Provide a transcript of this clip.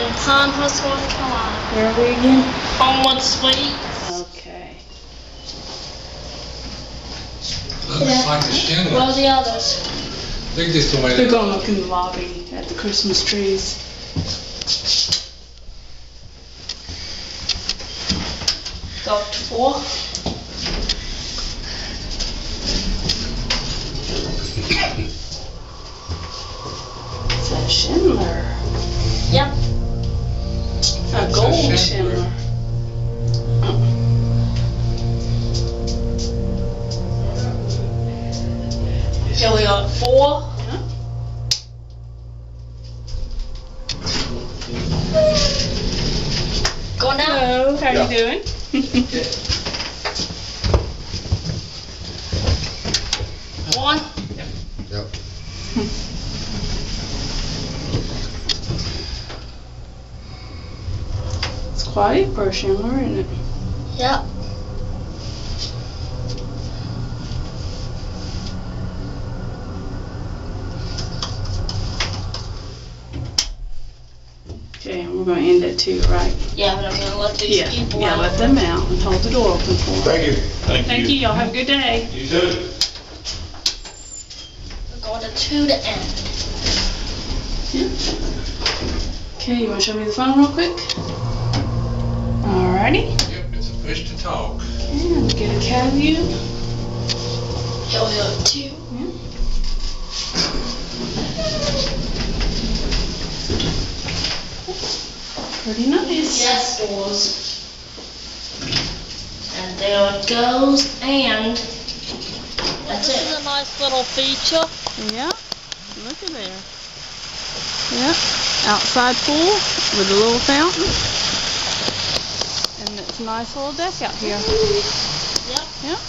in Pinehurst, North Carolina. Where are we again? Homewood Suite. Okay. Looks like a Schindler. Where are the others? I think this is the way They're going to look in the lobby at the Christmas trees. Go up to 4. It's a Schindler. Yep. A gold Schindler. Here we are at 4. Going down. Hello, how are you doing? One. Yep. It's quiet for a Schindler, isn't it? Yep. Okay, and we're going to end at 2, right? Yeah, but I'm gonna let these people out. let them out and hold the door open for them. Thank you. Thank you. Y'all have a good day. You too. We're going to 2 to end. Okay, you want to show me the phone real quick? Alrighty. Yep, it's a push to talk. And get a cat view. Here we are at 2. Pretty nice. Yes, doors. And there it goes, and that's it. This is a nice little feature. Yeah. Look at there. Yep. Outside pool with a little fountain. And it's a nice little deck out here. Yep. Yep.